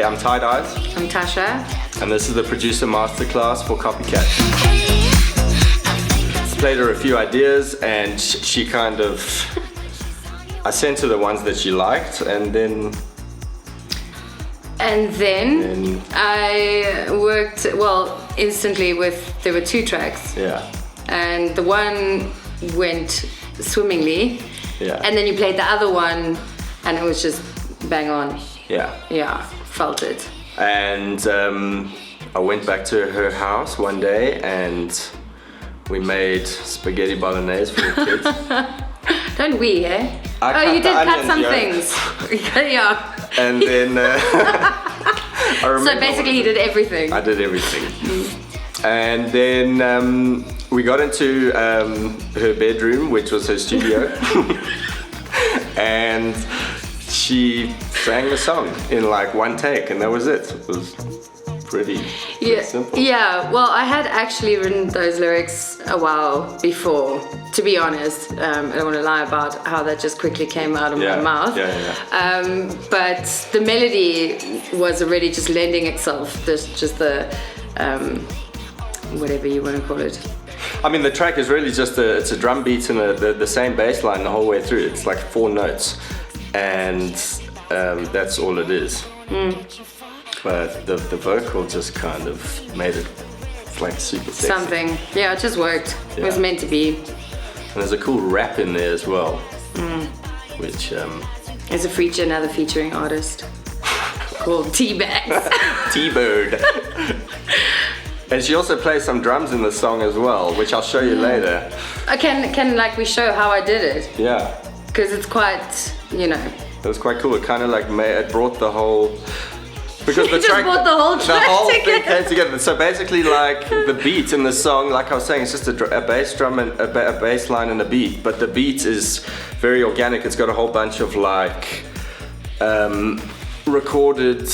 I'm TiiiGHTEYES. I'm Tasha. And this is the producer masterclass for Copycat. Played her a few ideas and she kind of, I sent her the ones that she liked and then I worked, well, instantly with, there were 2 tracks. Yeah. And the one went swimmingly. Yeah. And then you played the other one and it was just bang on. Yeah. Yeah, felt it. And I went back to her house one day and we made spaghetti bolognese for the kids. Don't we, eh? You did cut some things. Yeah. And then I remember. So basically he did everything. I did everything. And then we got into her bedroom, which was her studio. And she sang the song in like one take and that was it. It was pretty simple. Yeah, well, I had actually written those lyrics a while before, to be honest. I don't want to lie about how that just quickly came out of my mouth. But the melody was already just lending itself, just the, whatever you want to call it. I mean, the track is really just it's a drum beat and the same bass line the whole way through. It's like 4 notes and that's all it is. But the vocal just kind of made it like super sexy. Something, yeah, it just worked. It was meant to be. And there's a cool rap in there as well, which is another featuring artist called T-Bags. T-Bird. And she also plays some drums in the song as well, which I'll show you later. Can like we show how I did it? Yeah. Because it's quite, you know. It was quite cool. It kind of like it brought the whole. Because the track, brought the whole track thing came together. So basically, like the beat in the song, like I was saying, it's just a bass drum and a bass line and a beat. But the beat is very organic. It's got a whole bunch of like recorded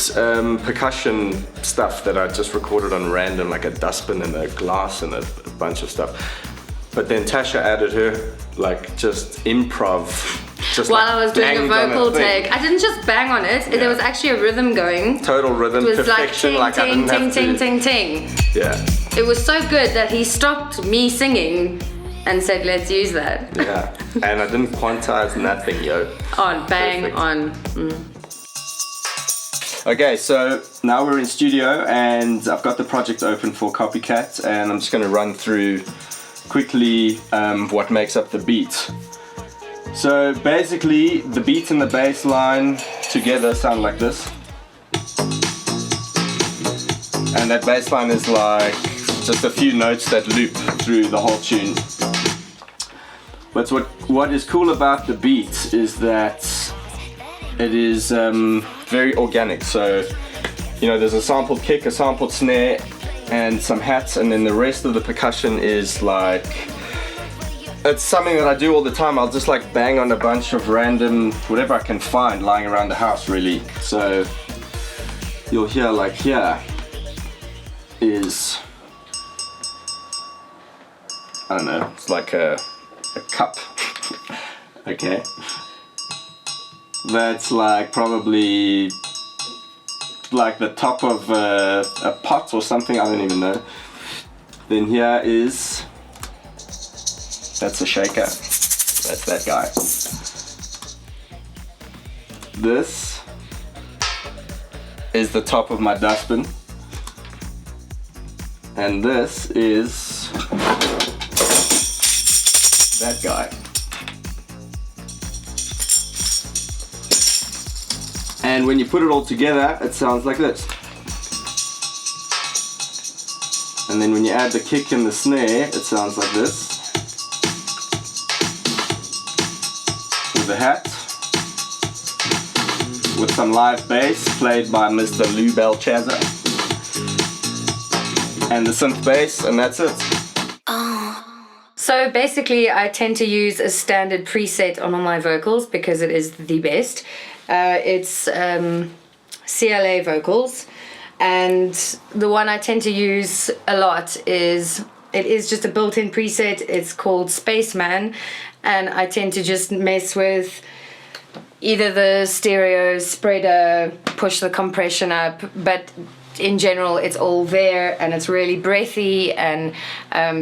percussion stuff that I just recorded on random, like a dustbin and a glass and a bunch of stuff. But then Tasha added her like just improv. Just while like I was doing a vocal take. I didn't just bang on it. Yeah. There was actually a rhythm going. Total rhythm, it was perfection. Like ting, ting, ting, ting, ting, ting. Yeah. It was so good that he stopped me singing and said, let's use that. Yeah. And I didn't quantize nothing, yo. On, bang, perfect. On. Okay, so now we're in studio and I've got the project open for Copycat and I'm just going to run through quickly what makes up the beat. So basically, the beat and the bass line together sound like this. And that bass line is like just a few notes that loop through the whole tune. But what is cool about the beat is that it is very organic. So, you know, there's a sampled kick, a sampled snare, and some hats, and then the rest of the percussion is like, it's something that I do all the time. I'll just like bang on a bunch of random, whatever I can find lying around the house really. So you'll hear like here is, I don't know, it's like a cup. Okay. That's like probably like the top of a pot or something, I don't even know. Then here is, that's a shaker. That's that guy. This is the top of my dustbin. And this is that guy. And when you put it all together, it sounds like this. And then when you add the kick and the snare, it sounds like this. With the hat. With some live bass played by Mr. Lou Belchazza. And the synth bass, and that's it. So basically, I tend to use a standard preset on all my vocals because it is the best. It's CLA vocals, and the one I tend to use a lot is just a built-in preset. It's called Spaceman, and I tend to just mess with either the stereo spreader, push the compression up, but in general it's all there and it's really breathy and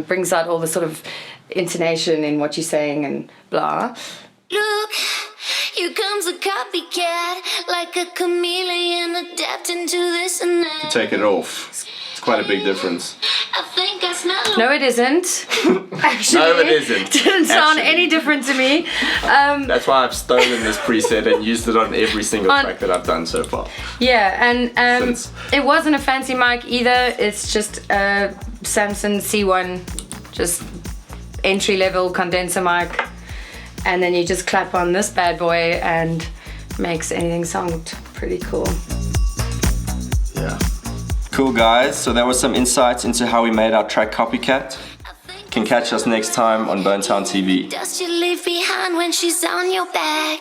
brings out all the sort of intonation in what you're saying and blah. Look, here comes a copycat, like a chameleon adapting to this and that. To take it off. It's quite a big difference. I think I smell. No, it isn't. Actually, No, it isn't. Didn't sound Actually. any different to me. That's why I've stolen this preset and used it on every single track that I've done so far. Yeah, and Since. it wasn't a fancy mic either. It's just a Samson C1, just entry-level condenser mic. And then you just clap on this bad boy and makes anything sound pretty cool. Yeah. Cool, guys. So that was some insights into how we made our track Copycat. You can catch us next time on Bonetown TV. Dust you leave behind when she's on your back.